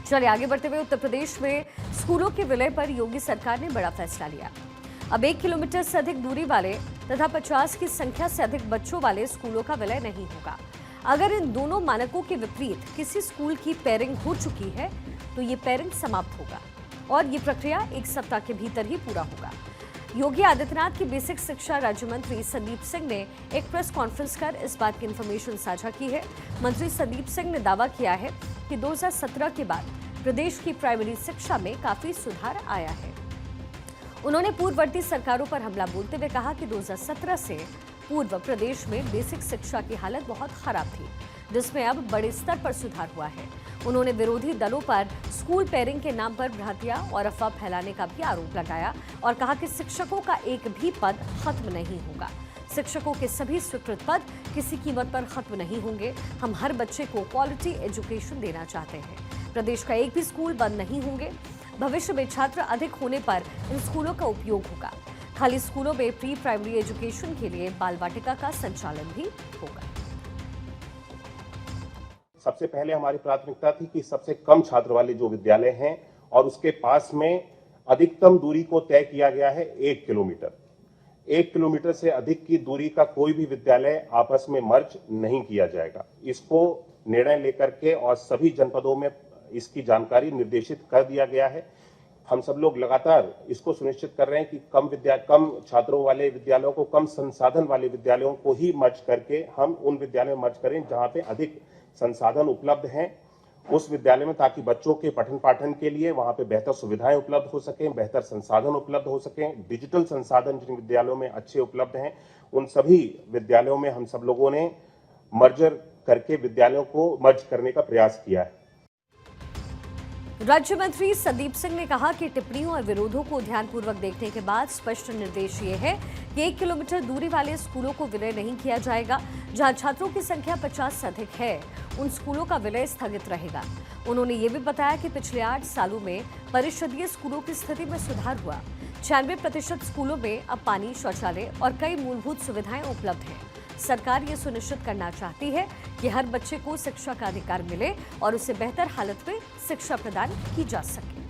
चलिए आगे बढ़ते हुए उत्तर प्रदेश में स्कूलों के विलय पर योगी सरकार ने बड़ा फैसला लिया। अब 1 किलोमीटर से अधिक दूरी वाले तथा 50 की संख्या से अधिक बच्चों वाले स्कूलों का विलय नहीं होगा। अगर इन दोनों मानकों के विपरीत किसी स्कूल की पेयरिंग हो चुकी है तो ये पेयरिंग समाप्त होगा और ये प्रक्रिया 1 सप्ताह के भीतर ही पूरा होगा। योगी आदित्यनाथ की बेसिक शिक्षा राज्य मंत्री संदीप सिंह ने एक प्रेस कॉन्फ्रेंस कर इस बात की इंफॉर्मेशन साझा की है। मंत्री संदीप सिंह ने दावा किया है कि 2017 के बाद प्रदेश की प्राइमरी शिक्षा में काफी सुधार आया है। उन्होंने पूर्ववर्ती सरकारों पर हमला बोलते हुए कहा कि 2017 से पूर्व प्रदेश में बेसिक शिक्षा की हालत बहुत खराब थी, जिसमें अब बड़े स्तर पर सुधार हुआ है। उन्होंने विरोधी दलों पर स्कूल पेयरिंग के नाम पर भ्रांतियां और अफवाह फैलाने का भी आरोप लगाया और कहा कि शिक्षकों का एक भी पद खत्म नहीं होगा। शिक्षकों के सभी स्वीकृत पद किसी कीमत पर खत्म नहीं होंगे। हम हर बच्चे को क्वालिटी एजुकेशन देना चाहते हैं। प्रदेश का एक भी स्कूल बंद नहीं होंगे। भविष्य में छात्र अधिक होने पर इन स्कूलों का उपयोग होगा। खाली स्कूलों में प्री प्राइमरी एजुकेशन के लिए बाल वाटिका का संचालन भी होगा। सबसे पहले हमारी प्राथमिकता थी कि सबसे कम छात्र वाले जो विद्यालय हैं और उसके पास में अधिकतम दूरी को तय किया गया है 1 किलोमीटर। 1 किलोमीटर से अधिक की दूरी का कोई भी विद्यालय आपस में मर्ज नहीं किया जाएगा। इसको निर्णय लेकर के और सभी जनपदों में इसकी जानकारी निर्देशित कर दिया गया है। हम सब लोग लगातार इसको सुनिश्चित कर रहे हैं कि कम छात्रों वाले विद्यालयों को, कम संसाधन वाले विद्यालयों को ही मर्ज करके हम उन विद्यालयों में मर्ज करें जहां पे अधिक संसाधन उपलब्ध हैं उस विद्यालय में, ताकि बच्चों के पठन पाठन के लिए वहां पे बेहतर सुविधाएं उपलब्ध हो सकें, बेहतर संसाधन उपलब्ध हो सकें। डिजिटल संसाधन जिन विद्यालयों में अच्छे उपलब्ध हैं उन सभी विद्यालयों में हम सब लोगों ने मर्जर करके विद्यालयों को मर्ज करने का प्रयास किया है। राज्य मंत्री संदीप सिंह ने कहा कि टिप्पणियों और विरोधों को ध्यानपूर्वक देखने के बाद स्पष्ट निर्देश ये है कि 1 किलोमीटर दूरी वाले स्कूलों को विलय नहीं किया जाएगा। जहां छात्रों की संख्या 50 से अधिक है उन स्कूलों का विलय स्थगित रहेगा। उन्होंने ये भी बताया कि पिछले 8 सालों में परिषदीय स्कूलों की स्थिति में सुधार हुआ। 96% स्कूलों में अब पानी, शौचालय और कई मूलभूत सुविधाएं उपलब्ध हैं। सरकार ये सुनिश्चित करना चाहती है कि हर बच्चे को शिक्षा का अधिकार मिले और उसे बेहतर हालत में शिक्षा प्रदान की जा सके।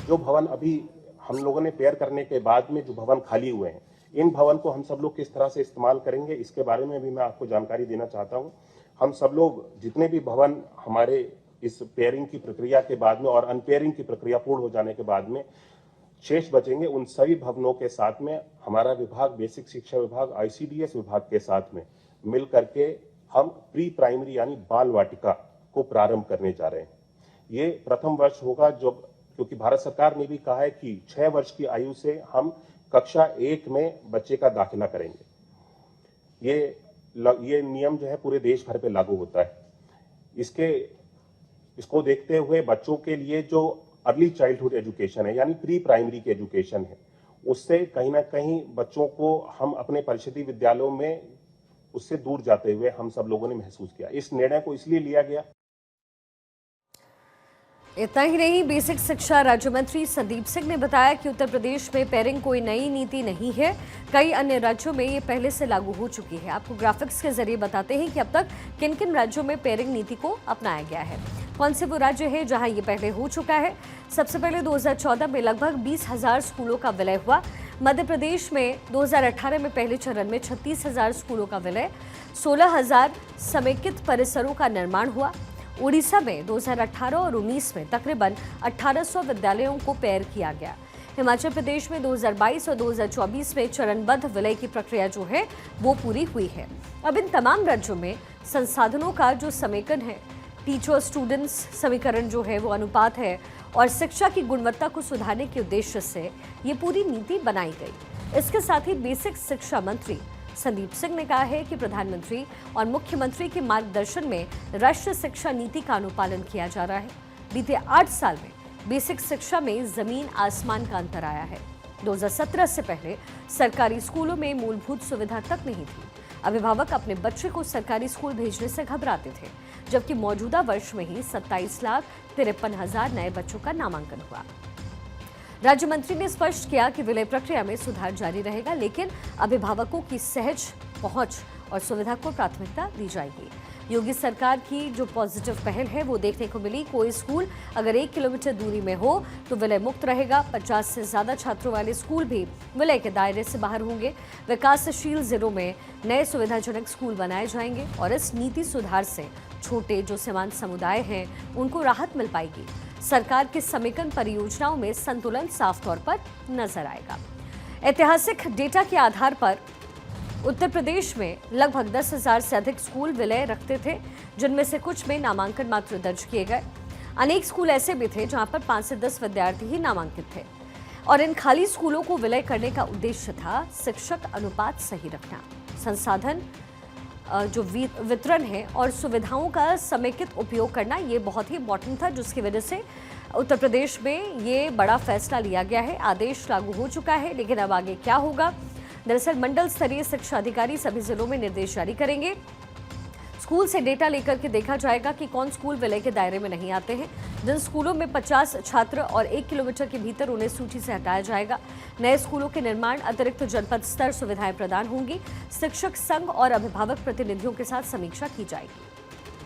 जो भवन अभी हम लोगों ने पेयर करने के बाद में जो भवन खाली हुए हैं, इन भवन को हम सब लोग किस तरह से इस्तेमाल करेंगे इसके बारे में भी मैं आपको जानकारी देना चाहता हूं। हम सब लोग जितने भी भवन हमारे इस पेयरिंग की प्रक्रिया के बाद में और अनपेयरिंग की प्रक्रिया पूर्ण हो जाने के बाद में शेष बचेंगे, उन सभी भवनों के साथ में हमारा विभाग, बेसिक शिक्षा विभाग, ICDS विभाग के साथ में मिल करके हम प्री प्राइमरी यानी बाल वाटिका को प्रारंभ करने जा रहे हैं। ये प्रथम वर्ष होगा क्योंकि भारत सरकार ने भी कहा है कि 6 वर्ष की आयु से हम कक्षा 1 में बच्चे का दाखिला करेंगे। ये नियम जो है पूरे देश भर पे लागू होता है। इसको देखते हुए बच्चों के लिए जो अर्ली चाइल्डहुड एजुकेशन है यानी प्री प्राइमरी की एजुकेशन है, उससे कहीं ना कहीं बच्चों को हम अपने परिषदीय विद्यालयों में उससे दूर जाते हुए हम सब लोगों ने महसूस किया। इस निर्णय को इसलिए लिया गया। इतना ही नहीं, बेसिक शिक्षा राज्य मंत्री संदीप सिंह ने बताया कि उत्तर प्रदेश में पेयरिंग कोई नई नीति नहीं है। कई अन्य राज्यों में ये पहले से लागू हो चुकी है। आपको ग्राफिक्स के जरिए बताते हैं कि अब तक किन किन राज्यों में पेयरिंग नीति को अपनाया गया है, कौन से वो राज्य है जहां ये पहले हो चुका है। सबसे पहले 2014 में लगभग 20,000 स्कूलों का विलय हुआ। मध्य प्रदेश में 2018 में पहले चरण में 36,000 स्कूलों का विलय, 16,000 समेकित परिसरों का निर्माण हुआ। उड़ीसा में 2018 और 19 में तकरीबन 1800 विद्यालयों को पेयर किया गया। हिमाचल प्रदेश में 2022 और 2024 में चरणबद्ध विलय की प्रक्रिया जो है वो पूरी हुई है। अब इन तमाम राज्यों में संसाधनों का जो समेकन है, टीचर स्टूडेंट्स समीकरण जो है वो अनुपात है और शिक्षा की गुणवत्ता को सुधारने के उद्देश्य से ये पूरी नीति बनाई गई। इसके साथ ही बेसिक शिक्षा मंत्री संदीप सिंह ने कहा है कि प्रधानमंत्री और मुख्यमंत्री के मार्गदर्शन में राष्ट्रीय शिक्षा नीति का अनुपालन किया जा रहा है। बीते 8 साल में बेसिक शिक्षा में जमीन आसमान का अंतर आया है। 2017 से पहले सरकारी स्कूलों में मूलभूत सुविधा तक नहीं थी। अभिभावक अपने बच्चे को सरकारी स्कूल भेजने से घबराते थे, जबकि मौजूदा वर्ष में ही 27,53,000 नए बच्चों का नामांकन हुआ। राज्य मंत्री ने स्पष्ट किया कि विलय प्रक्रिया में सुधार जारी रहेगा, लेकिन अभिभावकों की सहज पहुंच और सुविधा को प्राथमिकता दी जाएगी। योगी सरकार की जो पॉजिटिव पहल है वो देखने को मिली। कोई स्कूल अगर 1 किलोमीटर दूरी में हो तो विलय मुक्त रहेगा। 50 से ज्यादा छात्रों वाले स्कूल भी विलय के दायरे से बाहर होंगे। विकासशील जिलों में नए सुविधाजनक स्कूल बनाए जाएंगे और इस नीति सुधार से छोटे जो सीमांत समुदाय हैं उनको राहत मिल पाएगी। सरकार की समेकन परियोजनाओं में संतुलन साफ तौर पर नजर आएगा। ऐतिहासिक डेटा के आधार पर उत्तर प्रदेश में लगभग 10,000 से अधिक स्कूल विलय रखते थे, जिनमें से कुछ में नामांकन मात्र दर्ज किए गए। अनेक स्कूल ऐसे भी थे जहां पर 5 से 10 विद्यार्थी ही नामांकित थे और इन खाली स्कूलों को विलय करने का उद्देश्य था शिक्षक अनुपात सही रखना, संसाधन जो वितरण है और सुविधाओं का समेकित उपयोग करना, ये बहुत ही इम्पोर्टेंट था, जिसकी वजह से उत्तर प्रदेश में ये बड़ा फैसला लिया गया है। आदेश लागू हो चुका है, लेकिन अब आगे क्या होगा? दरअसल मंडल स्तरीय शिक्षा अधिकारी सभी जिलों में निर्देश जारी करेंगे। स्कूल से डेटा लेकर के देखा जाएगा कि कौन स्कूल विलय के दायरे में नहीं आते हैं। जिन स्कूलों में 50 छात्र और 1 किलोमीटर के भीतर, उन्हें सूची से हटाया जाएगा। नए स्कूलों के निर्माण अतिरिक्त जनपद स्तर सुविधाएं प्रदान होंगी। शिक्षक संघ और अभिभावक प्रतिनिधियों के साथ समीक्षा की जाएगी।